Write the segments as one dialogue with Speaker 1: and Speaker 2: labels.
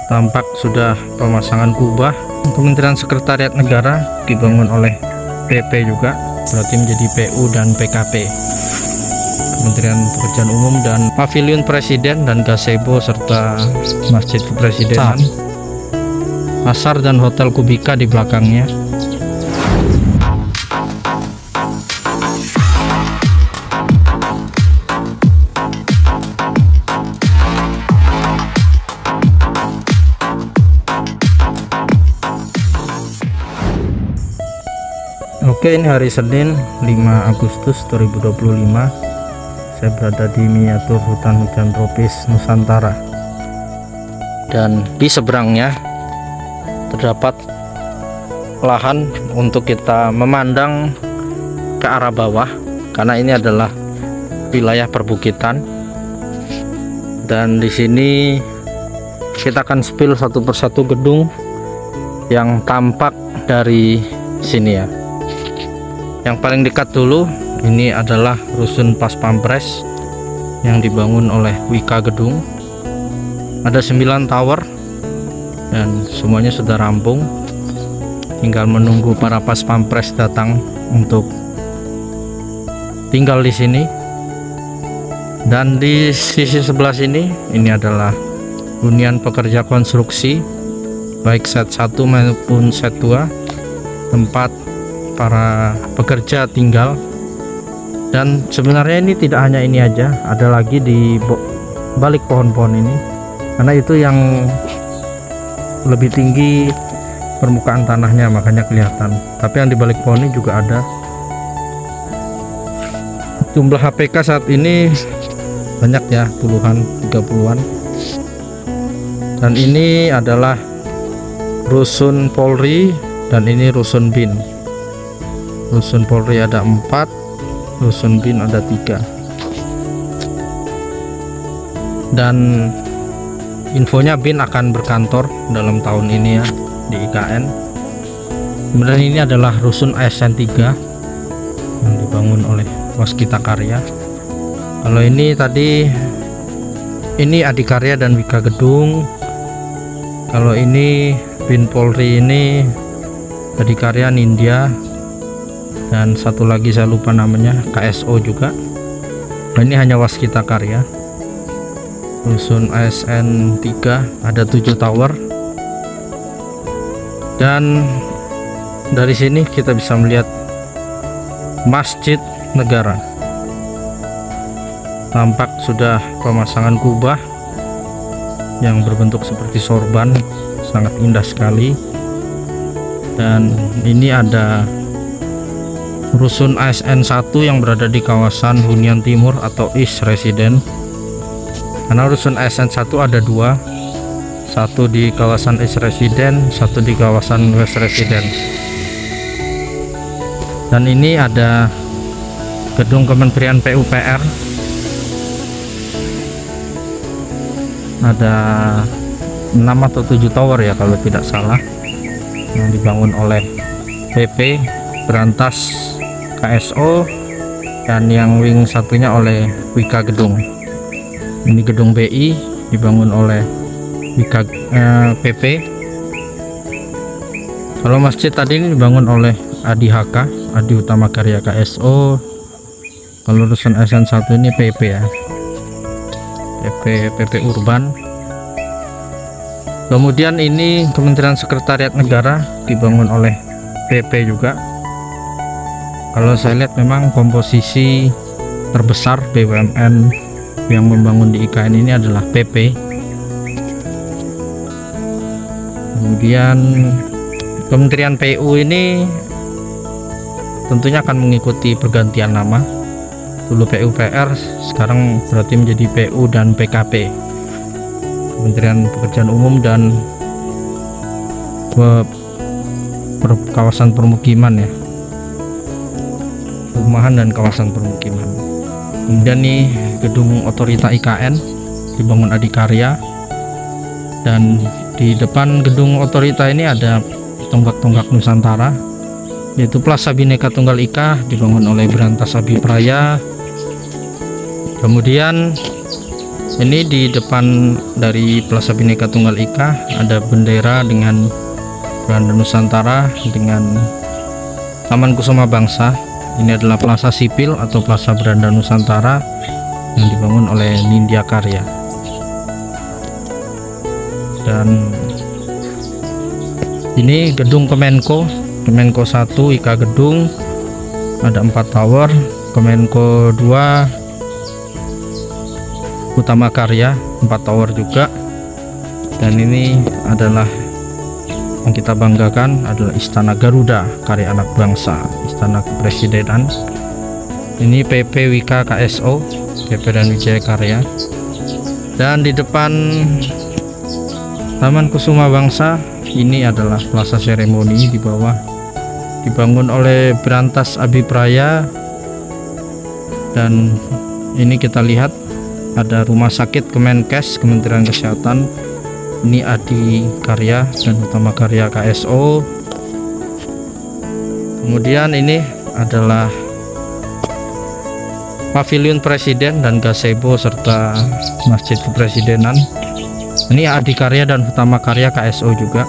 Speaker 1: Tampak sudah pemasangan kubah. Kementerian Sekretariat Negara dibangun oleh PP juga, berarti menjadi PU dan PKP. Kementerian Pekerjaan Umum dan Pavilion Presiden dan gazebo serta Masjid Kepresidenan. Pasar dan Hotel Kubika di belakangnya. Oke, ini hari Senin 5 Agustus 2025. Saya berada di miniatur hutan hujan tropis Nusantara. Dan di seberangnya terdapat lahan untuk kita memandang ke arah bawah, karena ini adalah wilayah perbukitan. Dan di sini kita akan spill satu persatu gedung yang tampak dari sini ya. Yang paling dekat dulu ini adalah Rusun Pas Pampres yang dibangun oleh Wika Gedung. Ada 9 tower dan semuanya sudah rampung. Tinggal menunggu para Pas Pampres datang untuk tinggal di sini. Dan di sisi sebelah sini ini adalah hunian pekerja konstruksi baik set 1 maupun set 2, tempat para pekerja tinggal. Dan sebenarnya ini tidak hanya ini aja, ada lagi di balik pohon-pohon ini, karena itu yang lebih tinggi permukaan tanahnya, makanya kelihatan. Tapi yang di balik pohon ini juga ada. Jumlah HPK saat ini banyak ya, puluhan, 30-an. Dan ini adalah Rusun Polri dan ini Rusun BIN. Rusun Polri ada 4, Rusun BIN ada 3. Dan infonya BIN akan berkantor dalam tahun ini ya di IKN. Kemudian ini adalah Rusun ASN 3 yang dibangun oleh Waskita Karya. Kalau ini tadi ini Adikarya dan Wika Gedung. Kalau ini BIN Polri, ini Adikarya, Nindya, dan satu lagi saya lupa namanya, KSO juga. Nah, ini hanya Waskita Karya. Rusun ASN 3 ada 7 tower. Dan dari sini kita bisa melihat Masjid Negara. Tampak sudah pemasangan kubah yang berbentuk seperti sorban, sangat indah sekali. Dan ini ada Rusun ASN 1 yang berada di kawasan hunian timur atau East Resident. Karena Rusun ASN 1 ada 2, satu di kawasan East Resident, satu di kawasan West Resident. Dan ini ada gedung Kementerian PUPR, ada 6 atau 7 tower ya kalau tidak salah, yang dibangun oleh PP, Berantas, KSO, dan yang wing satunya oleh Wika Gedung. Ini gedung BI dibangun oleh Wika PP. Kalau masjid tadi ini dibangun oleh Adi HK, Adi Utama Karya KSO. Kalau Rusun ASN 1 ini PP ya, PP Urban. Kemudian ini Kementerian Sekretariat Negara dibangun oleh PP juga. Kalau saya lihat memang komposisi terbesar BUMN yang membangun di IKN ini adalah PP. Kemudian Kementerian PU ini tentunya akan mengikuti pergantian nama. Dulu PUPR, sekarang berarti menjadi PU dan PKP, Kementerian Pekerjaan Umum dan kawasan permukiman ya, perumahan dan kawasan permukiman. Kemudian nih gedung otorita IKN dibangun Adikarya, dan di depan gedung otorita ini ada tonggak-tonggak Nusantara, yaitu Plaza Bhinneka Tunggal Ika dibangun oleh Berantas Abipraya. Kemudian Ini di depan dari Plaza Bhinneka Tunggal Ika ada bendera dengan Beranda Nusantara dengan Taman Kusuma Bangsa. Ini adalah plaza sipil atau Plaza Beranda Nusantara yang dibangun oleh Nindya Karya. Dan ini gedung Kemenko 1 Ika Gedung, ada 4 tower. Kemenko 2 Utama Karya 4 tower juga. Dan ini adalah yang kita banggakan adalah Istana Garuda Karya Anak Bangsa, Istana Kepresidenan. Ini PP Wika KSO, PP dan Wijaya Karya. Dan di depan Taman Kusuma Bangsa ini adalah plaza seremoni. Di bawah dibangun oleh Berantas Abipraya. Dan ini kita lihat ada rumah sakit Kemenkes, Kementerian Kesehatan. Ini Adi Karya dan Utama Karya KSO. Kemudian ini adalah Pavilion Presiden dan gazebo serta Masjid Kepresidenan. Ini Adi Karya dan Utama Karya KSO juga.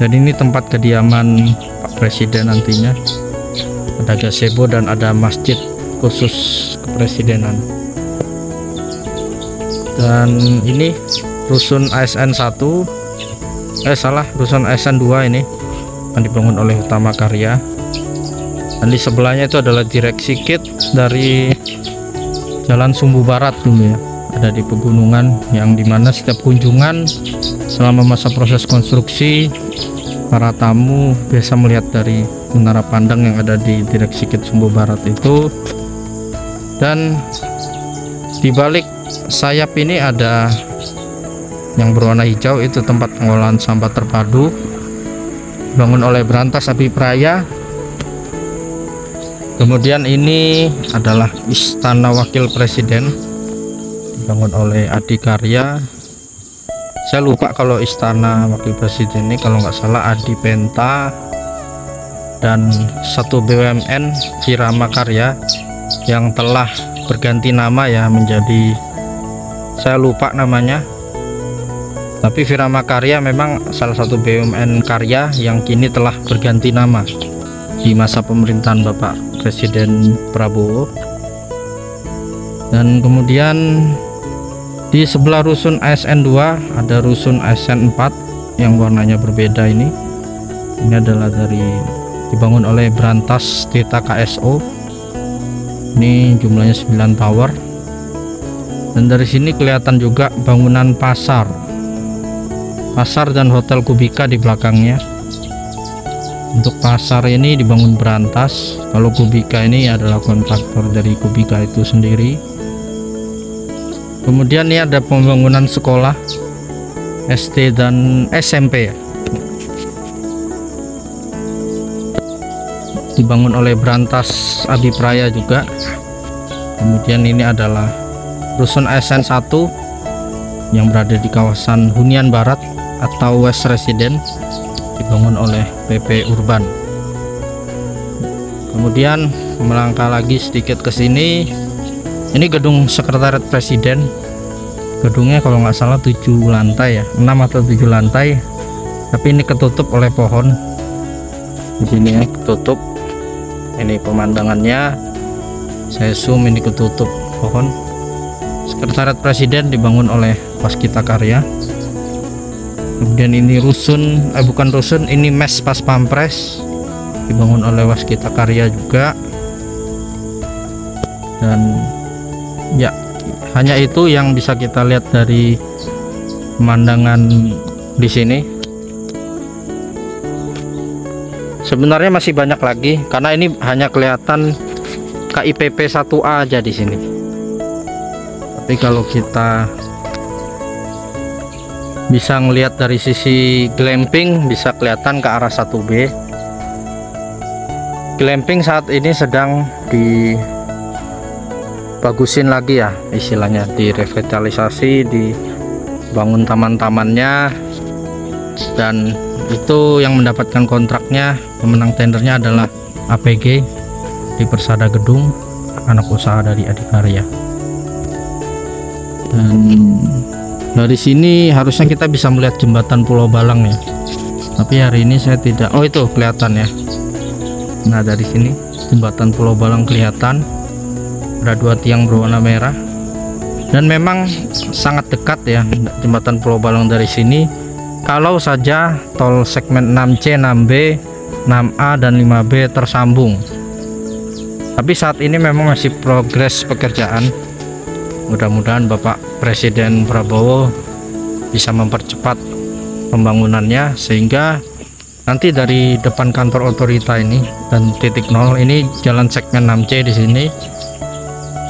Speaker 1: Jadi ini tempat kediaman Pak Presiden nantinya. Ada gazebo dan ada masjid khusus kepresidenan. Dan ini rusun ASN 1, rusun ASN 2 ini yang dibangun oleh Utama Karya. Dan di sebelahnya itu adalah Direksi KIT dari Jalan Sumbu Barat dulu ya, ada di pegunungan, yang dimana setiap kunjungan selama masa proses konstruksi para tamu biasa melihat dari menara pandang yang ada di Direksi KIT Sumbu Barat itu. Dan di balik sayap ini ada yang berwarna hijau, itu tempat pengolahan sampah terpadu dibangun oleh Berantas Abipraya. Kemudian ini adalah Istana Wakil Presiden dibangun oleh Adi Karya. Saya lupa kalau Istana Wakil Presiden ini kalau nggak salah Adi Penta, dan satu BUMN Virama Karya yang telah berganti nama ya menjadi, saya lupa namanya, tapi Virama Karya memang salah satu BUMN Karya yang kini telah berganti nama di masa pemerintahan Bapak Presiden Prabowo. Dan kemudian di sebelah rusun ASN 2 ada rusun ASN 4 yang warnanya berbeda. Ini adalah dibangun oleh Berantas Tita KSO. Ini jumlahnya 9 tower. Dan dari sini kelihatan juga bangunan pasar dan hotel Kubika di belakangnya. Untuk pasar ini dibangun Berantas, kalau Kubika ini adalah kontraktor dari Kubika itu sendiri. Kemudian ini ada pembangunan sekolah SD dan SMP ya, dibangun oleh Berantas Abipraya juga. Kemudian ini adalah rusun ASN 1 yang berada di kawasan Hunian Barat atau West Resident, dibangun oleh PP Urban. Kemudian melangkah lagi sedikit ke sini, ini gedung Sekretariat Presiden. Gedungnya kalau nggak salah 7 lantai ya, 6 atau 7 lantai, tapi ini ketutup oleh pohon. Di sini ya ketutup. Ini pemandangannya, saya zoom, ini ketutup pohon. Sekretariat Presiden dibangun oleh Waskita Karya. Kemudian ini rusun, bukan rusun, ini mes Pas Pampres dibangun oleh Waskita Karya juga. Dan ya hanya itu yang bisa kita lihat dari pemandangan di sini. Sebenarnya masih banyak lagi karena ini hanya kelihatan KIPP 1A aja di sini. Tapi kalau kita bisa ngelihat dari sisi glamping, bisa kelihatan ke arah 1B. Glamping saat ini sedang dibagusin lagi ya, istilahnya direvitalisasi, dibangun taman-tamannya. Dan itu yang mendapatkan kontraknya, pemenang tendernya adalah APG di Persada Gedung, anak usaha dari Adi Karya. Dan dari sini harusnya kita bisa melihat jembatan Pulau Balang ya, tapi hari ini saya tidak. Oh, itu kelihatan ya. Nah, dari sini jembatan Pulau Balang kelihatan, ada 2 tiang berwarna merah, dan memang sangat dekat ya jembatan Pulau Balang dari sini. Kalau saja tol segmen 6C, 6B, 6A, dan 5B tersambung. Tapi saat ini memang masih progres pekerjaan. Mudah-mudahan Bapak Presiden Prabowo bisa mempercepat pembangunannya, sehingga nanti dari depan kantor otorita ini dan titik nol ini jalan segmen 6C di sini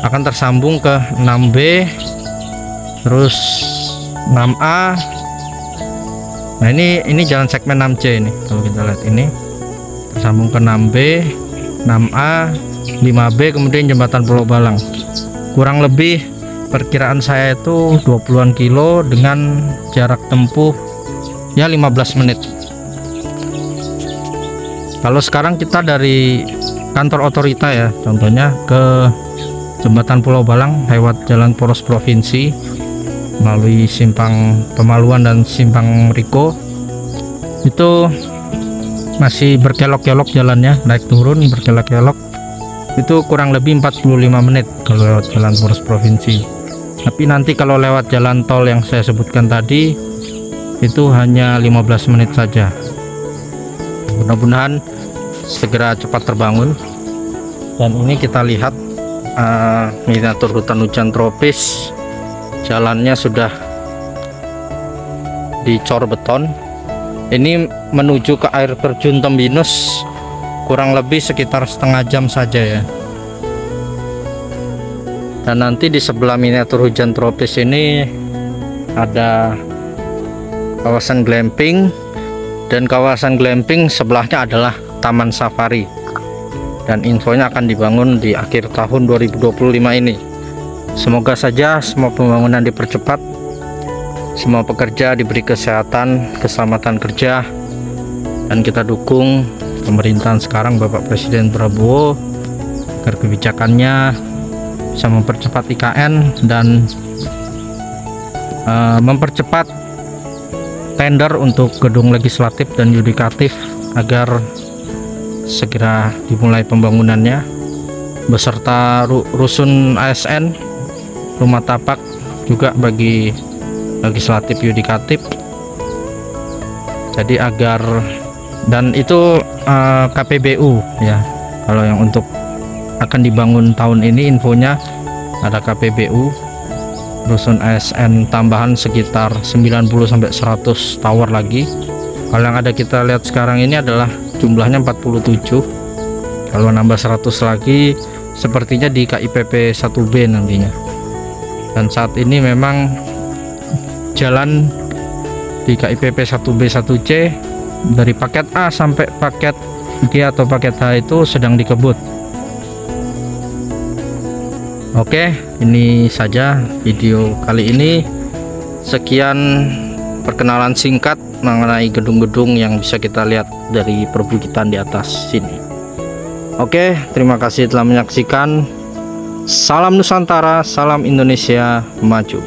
Speaker 1: akan tersambung ke 6B, terus 6A. Nah, ini jalan segmen 6C ini. Kalau kita lihat ini tersambung ke 6B, 6A, 5B, kemudian jembatan Pulau Balang. Kurang lebih perkiraan saya itu 20-an kilo dengan jarak tempuh ya 15 menit. Kalau sekarang kita dari kantor otorita ya, contohnya ke jembatan Pulau Balang lewat jalan poros provinsi melalui simpang Pemaluan dan simpang Riko, itu masih berkelok-kelok jalannya, naik turun berkelok-kelok, itu kurang lebih 45 menit kalau lewat jalan poros provinsi. Tapi nanti kalau lewat jalan tol yang saya sebutkan tadi itu hanya 15 menit saja. Mudah-mudahan segera cepat terbangun. Dan ini kita lihat miniatur hutan hujan tropis, jalannya sudah dicor beton. Ini menuju ke air terjun Tembinus kurang lebih sekitar setengah jam saja ya. Dan nanti di sebelah miniatur hujan tropis ini ada kawasan glamping, dan kawasan glamping sebelahnya adalah taman safari, dan infonya akan dibangun di akhir tahun 2025 ini. Semoga saja semua pembangunan dipercepat, semua pekerja diberi kesehatan, keselamatan kerja, dan kita dukung pemerintahan sekarang Bapak Presiden Prabowo agar kebijakannya bisa mempercepat IKN dan mempercepat tender untuk gedung legislatif dan yudikatif agar segera dimulai pembangunannya, beserta rusun ASN, rumah tapak juga bagi legislatif yudikatif. Jadi agar, dan itu KPBU ya, kalau yang untuk akan dibangun tahun ini infonya ada KPBU, rusun ASN tambahan sekitar 90-100 tower lagi. Kalau yang ada kita lihat sekarang ini adalah jumlahnya 47. Kalau nambah 100 lagi sepertinya di KIPP 1B nantinya. Dan saat ini memang jalan di KIPP 1B 1C dari paket A sampai paket G atau paket H itu sedang dikebut. Oke, ini saja video kali ini. Sekian perkenalan singkat mengenai gedung-gedung yang bisa kita lihat dari perbukitan di atas sini. Oke, terima kasih telah menyaksikan. Salam Nusantara, salam Indonesia maju.